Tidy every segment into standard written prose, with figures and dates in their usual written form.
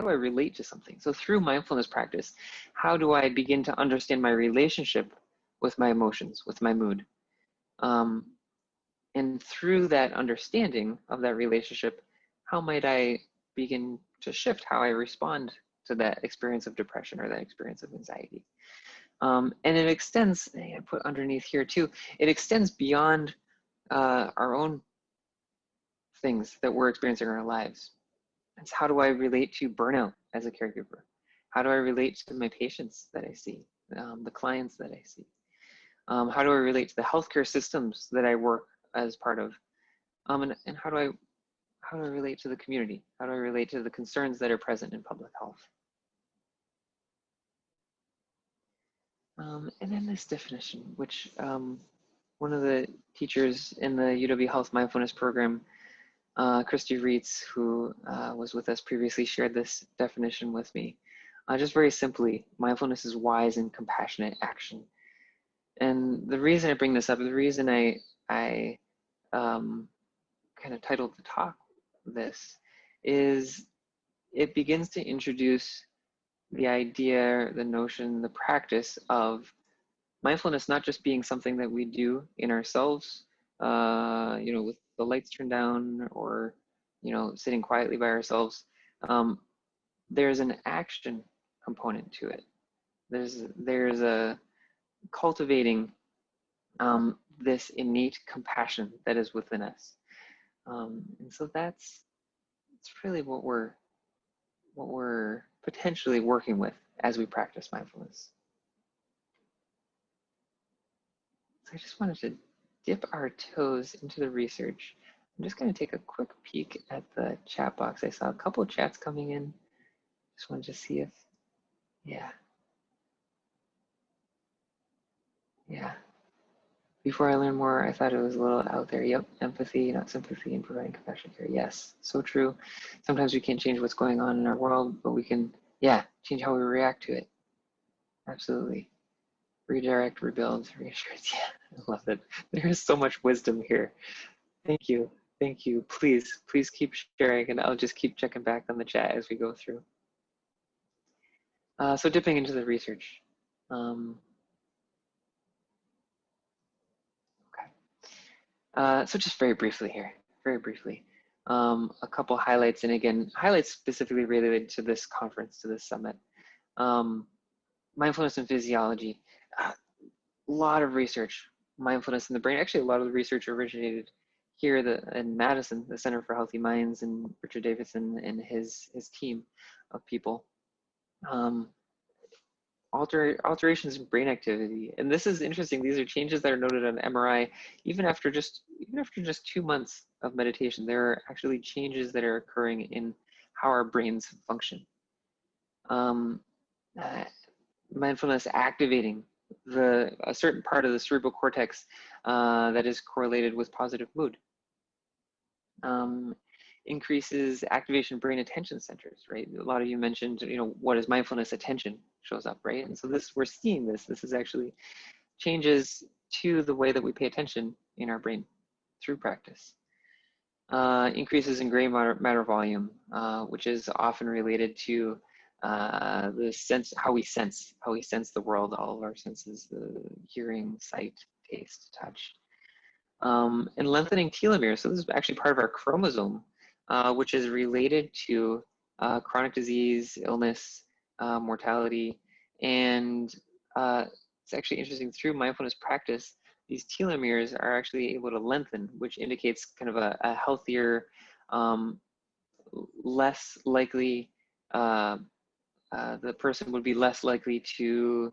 do I relate to something? So through mindfulness practice, how do I begin to understand my relationship with my emotions, with my mood? And through that understanding of that relationship, how might I begin to shift how I respond to that experience of depression or that experience of anxiety? And it extends, I put underneath here too, it extends beyond our own things that we're experiencing in our lives. It's how do I relate to burnout as a caregiver? How do I relate to my patients that I see, the clients that I see? How do I relate to the healthcare systems that I work as part of? And how do I relate to the community? How do I relate to the concerns that are present in public health? And then this definition, which one of the teachers in the UW Health Mindfulness program, Christy Reitz, who was with us previously, shared this definition with me. Just very simply, mindfulness is wise and compassionate action. And the reason I bring this up, the reason I kind of titled the talk this, is it begins to introduce the idea, the notion, the practice of mindfulness not just being something that we do in ourselves, with the lights turned down or, sitting quietly by ourselves. There's an action component to it. There's a cultivating this innate compassion that is within us. And so it's really what we're potentially working with as we practice mindfulness. So I just wanted to dip our toes into the research. I'm just going to take a quick peek at the chat box. I saw a couple of chats coming in. Just wanted to see if, yeah. Before I learned more, I thought it was a little out there. Yep, empathy, not sympathy, and providing compassionate care. Yes, so true. Sometimes we can't change what's going on in our world, but we can, change how we react to it. Absolutely. Redirect, rebuild, reassurance. Yeah, I love it. There is so much wisdom here. Thank you. Thank you. Please keep sharing, and I'll just keep checking back on the chat as we go through. So dipping into the research. So just very briefly here, a couple highlights, and again, highlights specifically related to this conference, to this summit. Mindfulness and physiology, a lot of research, mindfulness in the brain. Actually, a lot of the research originated here in Madison, the Center for Healthy Minds, and Richard Davidson and his team of people. Alterations in brain activity, and this is interesting. These are changes that are noted on MRI even after just 2 months of meditation. There are actually changes that are occurring in how our brains function. Mindfulness activating a certain part of the cerebral cortex that is correlated with positive mood. Increases activation of brain attention centers, right? A lot of you mentioned, what is mindfulness? Attention shows up, right? And so we're seeing this is actually changes to the way that we pay attention in our brain through practice. Increases in gray matter volume, which is often related to the sense, how we sense the world, all of our senses, the hearing, sight, taste, touch. And lengthening telomeres. So this is actually part of our chromosome, which is related to chronic disease, illness, mortality. And it's actually interesting, through mindfulness practice, these telomeres are actually able to lengthen, which indicates kind of a healthier, less likely, the person would be less likely to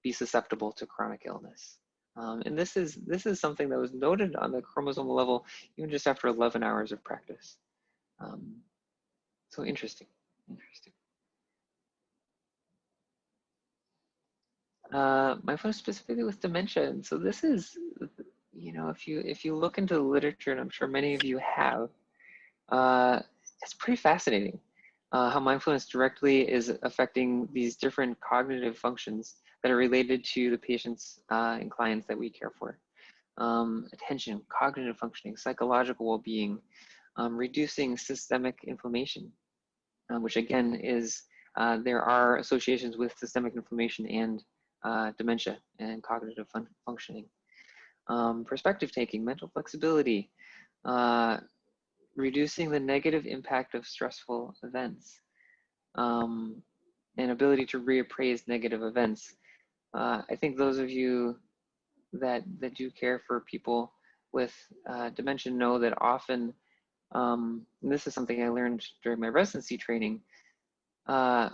be susceptible to chronic illness. And this is something that was noted on the chromosomal level even just after 11 hours of practice. So interesting. Mindfulness specifically with dementia, and so this is, if you look into the literature, and I'm sure many of you have, it's pretty fascinating how mindfulness directly is affecting these different cognitive functions that are related to the patients and clients that we care for. Attention, cognitive functioning, psychological well-being, reducing systemic inflammation, which again is there are associations with systemic inflammation and dementia and cognitive functioning. Perspective taking, mental flexibility, reducing the negative impact of stressful events, and ability to reappraise negative events. I think those of you that do care for people with dementia know that often, and this is something I learned during my residency training, what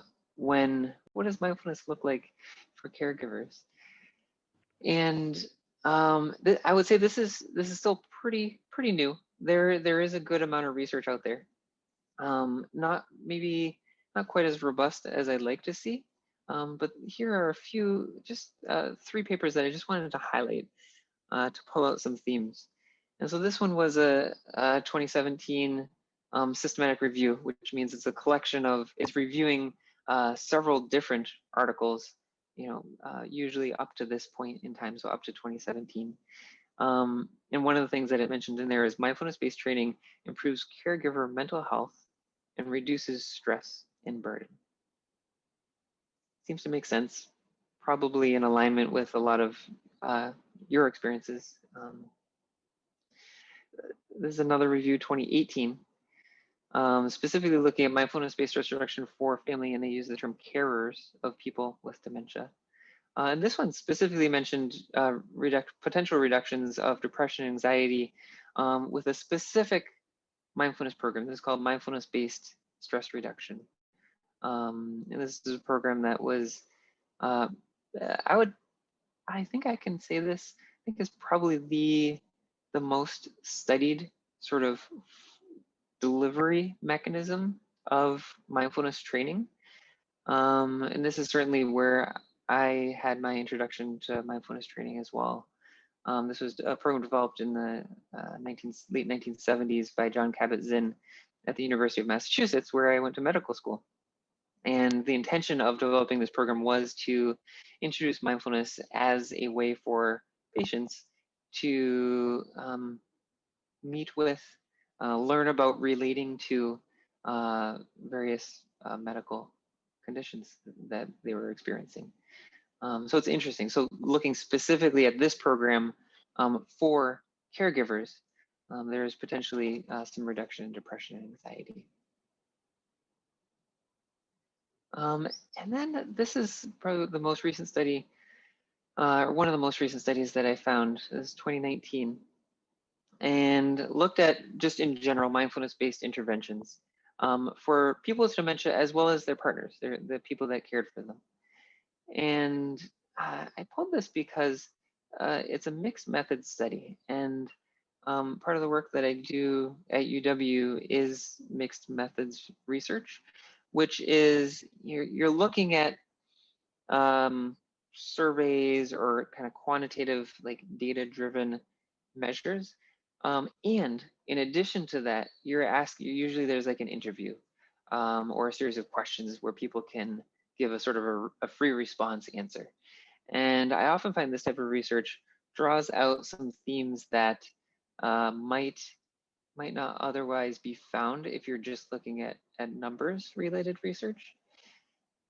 does mindfulness look like for caregivers? And I would say this is still pretty new. There is a good amount of research out there. Maybe not quite as robust as I'd like to see, but here are a few, just 3 papers that I just wanted to highlight to pull out some themes. And so this one was a 2017 systematic review, which means it's a collection of, it's reviewing several different articles, usually up to this point in time, so up to 2017. And one of the things that it mentioned in there is mindfulness-based training improves caregiver mental health and reduces stress and burden. Seems to make sense, probably in alignment with a lot of your experiences. This is another review, 2018, specifically looking at mindfulness-based stress reduction for family, and they use the term carers of people with dementia. And this one specifically mentioned potential reductions of depression and anxiety with a specific mindfulness program. This is called mindfulness-based stress reduction. And this is a program that was, I think I can say this, I think is probably the most studied sort of delivery mechanism of mindfulness training. And this is certainly where I had my introduction to mindfulness training as well. This was a program developed in the late 1970s by John Kabat-Zinn at the University of Massachusetts, where I went to medical school. And the intention of developing this program was to introduce mindfulness as a way for patients to meet with, learn about relating to various medical conditions that they were experiencing. So it's interesting. So looking specifically at this program for caregivers, there is potentially some reduction in depression and anxiety. And then this is probably the most recent study, or one of the most recent studies that I found. This is 2019, and looked at just in general mindfulness-based interventions for people with dementia as well as their partners, the people that cared for them. And I pulled this because it's a mixed method study, and part of the work that I do at UW is mixed methods research, which is you're looking at surveys or kind of quantitative, like data-driven measures. And in addition to that, usually there's like an interview or a series of questions where people can give a sort of a free response answer. And I often find this type of research draws out some themes that might not otherwise be found if you're just looking at numbers related research.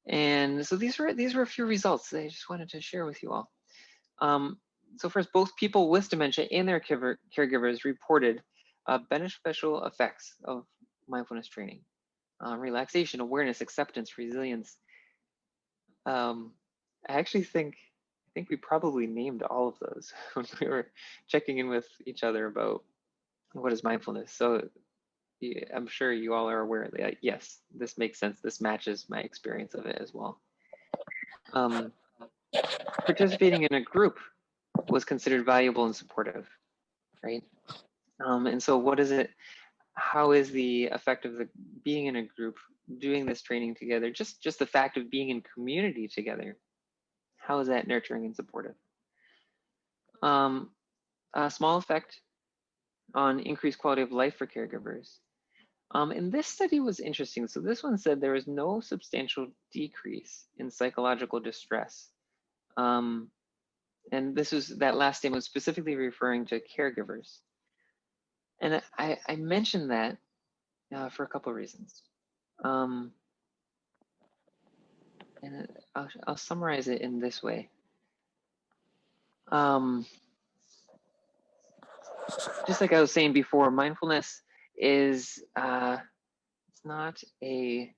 And so these were a few results that I just wanted to share with you all. So first, both people with dementia and their caregivers reported beneficial effects of mindfulness training, relaxation, awareness, acceptance, resilience. I actually think we probably named all of those when we were checking in with each other about what is mindfulness. So yeah, I'm sure you all are aware that yes, this makes sense. This matches my experience of it as well. Participating in a group was considered valuable and supportive, right? And so what is it? How is the effect of being in a group, doing this training together, just the fact of being in community together, how is that nurturing and supportive? A small effect on increased quality of life for caregivers. And this study was interesting. So this one said there was no substantial decrease in psychological distress. And that last statement was specifically referring to caregivers. And I mentioned that for a couple of reasons. And I'll summarize it in this way. Just like I was saying before, mindfulness is it's not a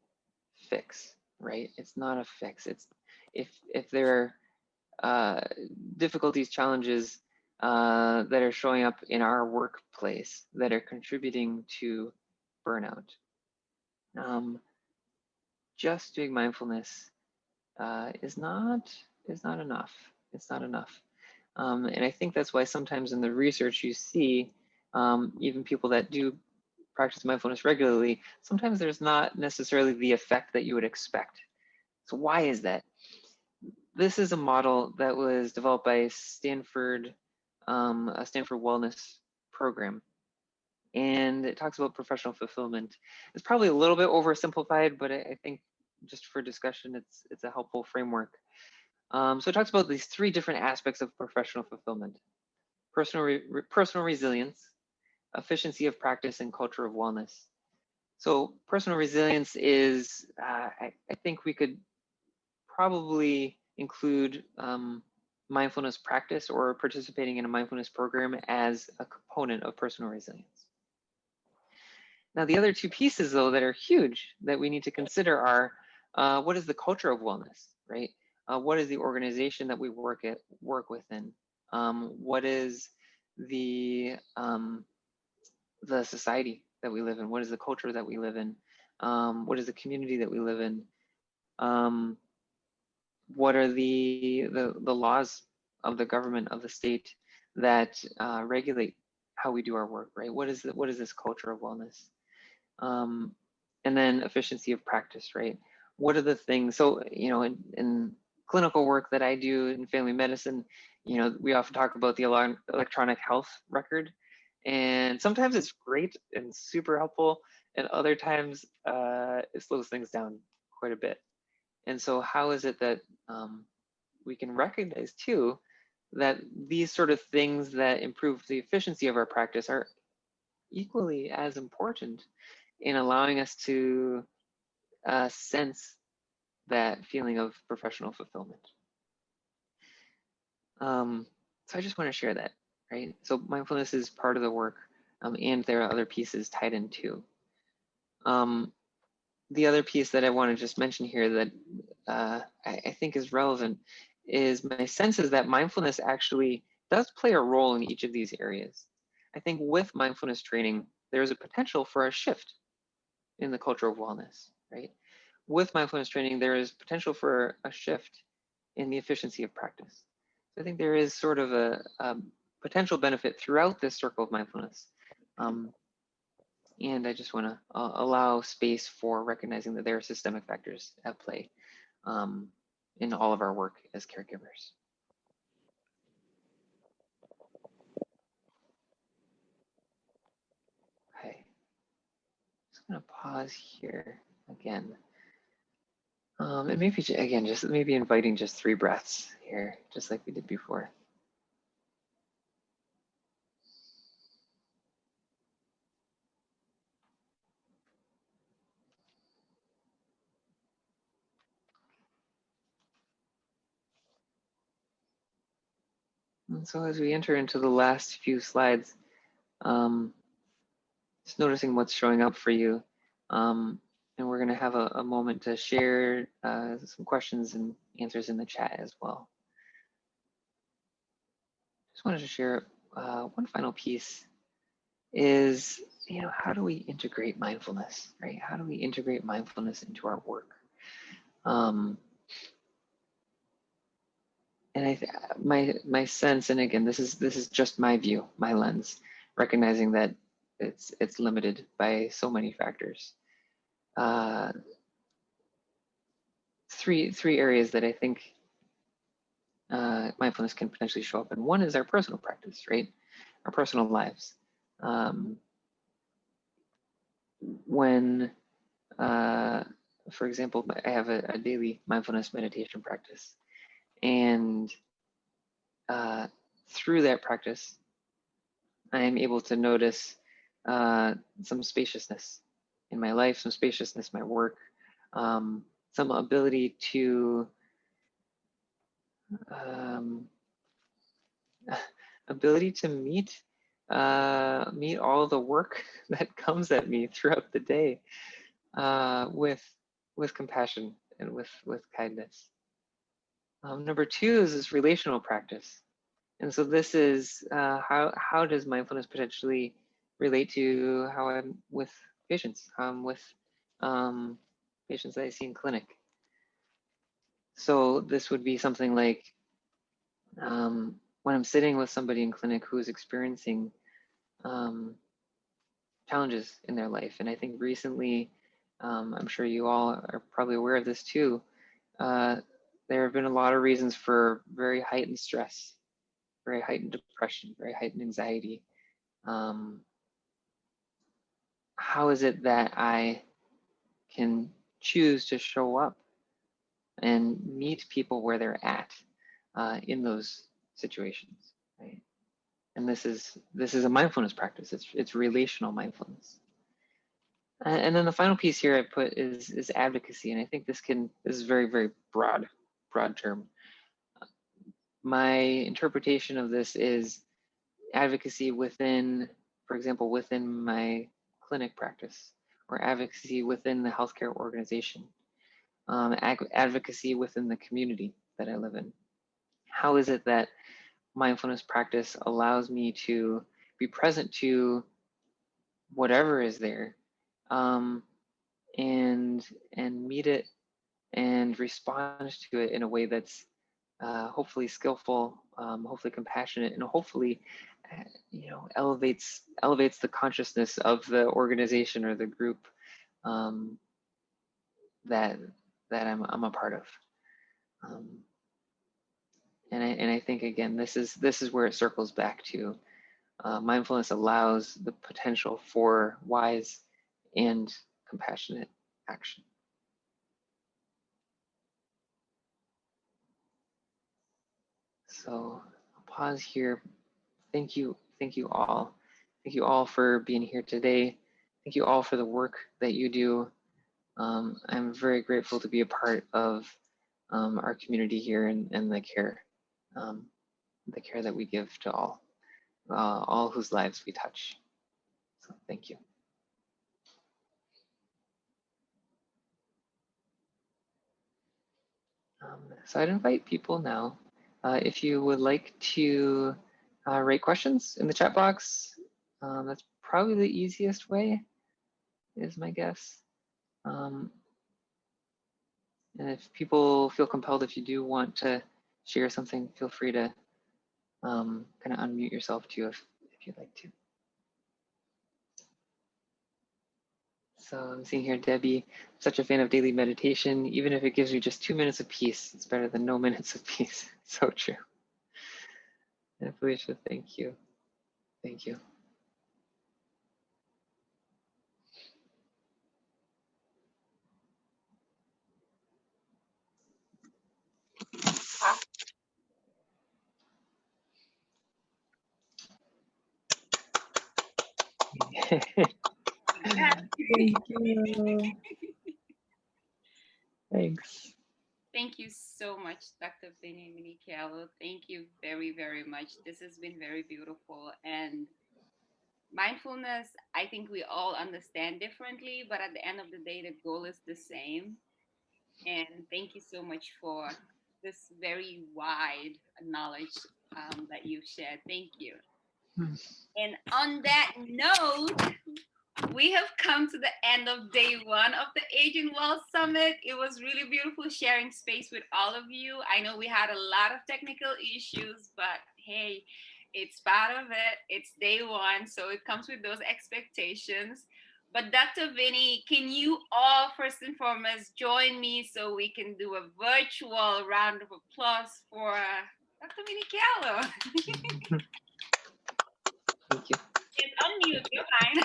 fix, right? It's not a fix. It's if there are difficulties, challenges that are showing up in our workplace that are contributing to burnout, just doing mindfulness is not enough. It's not enough. And I think that's why sometimes in the research you see even people that do practice mindfulness regularly, sometimes there's not necessarily the effect that you would expect. So why is that? This is a model that was developed by Stanford, a Stanford wellness program. And it talks about professional fulfillment. It's probably a little bit oversimplified, but I think just for discussion, it's a helpful framework. So it talks about these three different aspects of professional fulfillment: personal resilience, efficiency of practice, and culture of wellness. So personal resilience is, I think we could probably include mindfulness practice or participating in a mindfulness program as a component of personal resilience. Now, the other two pieces, though, that are huge that we need to consider are what is the culture of wellness, right? What is the organization that we work within? What is the society that we live in? What is the culture that we live in? What is the community that we live in? What are the laws of the government, of the state, that regulate how we do our work, right? What is this culture of wellness? And then efficiency of practice, right? What are the things? So, you know, in clinical work that I do in family medicine, you know, we often talk about the electronic health record, and sometimes it's great and super helpful, and other times it slows things down quite a bit. And so how is it that we can recognize too that these sort of things that improve the efficiency of our practice are equally as important in allowing us to sense that feeling of professional fulfillment. So I just want to share that, right? So mindfulness is part of the work, and there are other pieces tied in too. The other piece that I want to just mention here that I think is relevant is my sense is that mindfulness actually does play a role in each of these areas. I think with mindfulness training, there's a potential for a shift in the culture of wellness, right? With mindfulness training, there is potential for a shift in the efficiency of practice. So I think there is sort of a potential benefit throughout this circle of mindfulness. And I just want to allow space for recognizing that there are systemic factors at play in all of our work as caregivers. Okay, just going to pause here again. And maybe, again, just maybe inviting just 3 breaths here, just like we did before. And so as we enter into the last few slides, just noticing what's showing up for you. And we're going to have a moment to share some questions and answers in the chat as well. Just wanted to share one final piece is, you know, how do we integrate mindfulness, right? How do we integrate mindfulness into our work? And my sense, and again, this is just my view, my lens, recognizing that it's limited by so many factors. Three areas that I think mindfulness can potentially show up in. One is our personal practice, right? Our personal lives. When, for example, I have a daily mindfulness meditation practice, and through that practice, I am able to notice some spaciousness in my life, some spaciousness in my work, some ability to um, meet all the work that comes at me throughout the day with compassion and with kindness. Number two is this relational practice. And so this is how does mindfulness potentially relate to how I'm with patients, with patients that I see in clinic. So this would be something like when I'm sitting with somebody in clinic who's experiencing challenges in their life. And I think recently, I'm sure you all are probably aware of this too, there have been a lot of reasons for very heightened stress, very heightened depression, very heightened anxiety. How is it that I can choose to show up and meet people where they're at in those situations, right? And this is a mindfulness practice. It's relational mindfulness. And then the final piece here I put is advocacy, and I think this is very, very broad term. My interpretation of this is advocacy within, for example, within my clinic practice, or advocacy within the healthcare organization, advocacy within the community that I live in. How is it that mindfulness practice allows me to be present to whatever is there, and meet it and respond to it in a way that's hopefully skillful, hopefully compassionate, and hopefully, elevates the consciousness of the organization or the group that I'm a part of. And I think again, this is where it circles back to mindfulness allows the potential for wise and compassionate action. So I'll pause here. Thank you all. Thank you all for being here today. Thank you all for the work that you do. I'm very grateful to be a part of our community here and the care that we give to all whose lives we touch. So thank you. So I'd invite people now, if you would like to write questions in the chat box. That's probably the easiest way, is my guess. And if people feel compelled, if you do want to share something, feel free to kind of unmute yourself too, if you'd like to. So I'm seeing here, Debbie, such a fan of daily meditation. Even if it gives you just 2 minutes of peace, it's better than no minutes of peace. So true. And Felicia, thank you. Thank you. Thank you. Thanks. Thank you so much, Dr. Minichiello. Thank you very, very much. This has been very beautiful. And mindfulness, I think we all understand differently, but at the end of the day, the goal is the same. And thank you so much for this very wide knowledge that you've shared. Thank you. And on that note, we have come to the end of day one of the Aging Well Summit. It was really beautiful sharing space with all of you. I know we had a lot of technical issues, but hey, it's part of it. It's day one, so it comes with those expectations. But Dr. Vinny, can you all first and foremost join me so we can do a virtual round of applause for Dr. Minichiello? Thank you. It's unmute, you're fine.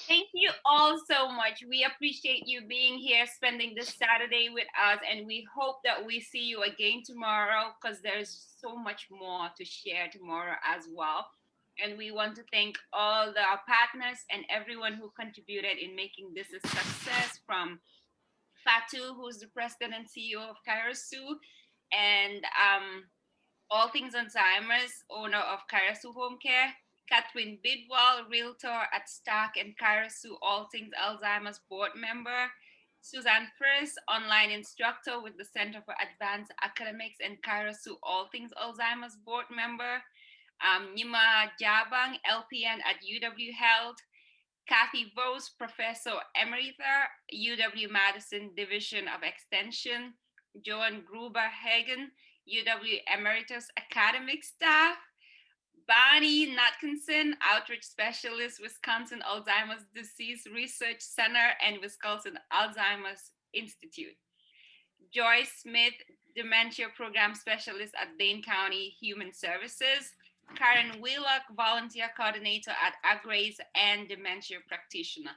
Thank you all so much. We appreciate you being here, spending this Saturday with us, and we hope that we see you again tomorrow because there's so much more to share tomorrow as well. And we want to thank all our partners and everyone who contributed in making this a success, from Fatu, who's the president and CEO of Kairosu, and All Things Alzheimer's, owner of Kairosu Home Care, Catherine Bidwell, realtor at Stark and Kairosu, All Things Alzheimer's board member, Suzanne First, online instructor with the Center for Advanced Academics and Kairosu, All Things Alzheimer's board member, Nima Jabang, LPN at UW Health, Kathy Vos, Professor Emerita, UW-Madison Division of Extension, Joan Gruber-Hagen, UW Emeritus Academic Staff, Bonnie Natkinson, Outreach Specialist, Wisconsin Alzheimer's Disease Research Center and Wisconsin Alzheimer's Institute, Joyce Smith, Dementia Program Specialist at Dane County Human Services, Karen Wheelock, Volunteer Coordinator at AgRaise and Dementia Practitioner.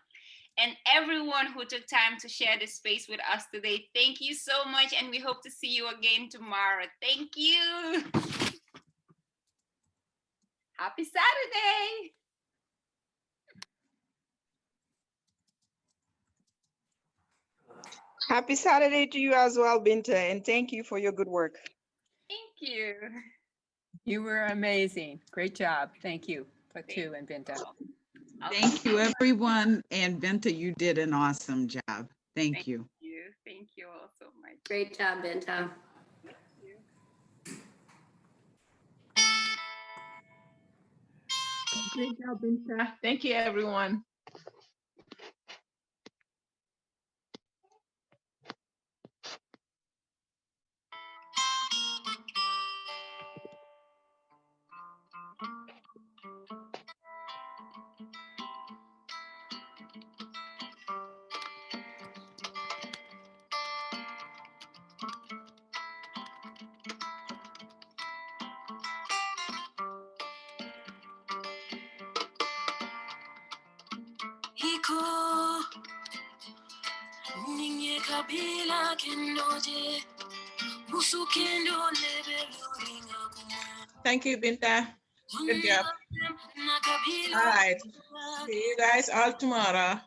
And everyone who took time to share this space with us today, thank you so much, and we hope to see you again tomorrow. Thank you. Happy Saturday. Happy Saturday to you as well, Binta, and thank you for your good work. Thank you. You were amazing. Great job. Thank you, Fatu and Binta. Thank you, everyone. And Binta, you did an awesome job. Thank you. Thank you all so much. Great job, Binta. Thank you. Great job, Binta. Thank you, everyone. Thank you, Binta. Good job. All right. See you guys all tomorrow.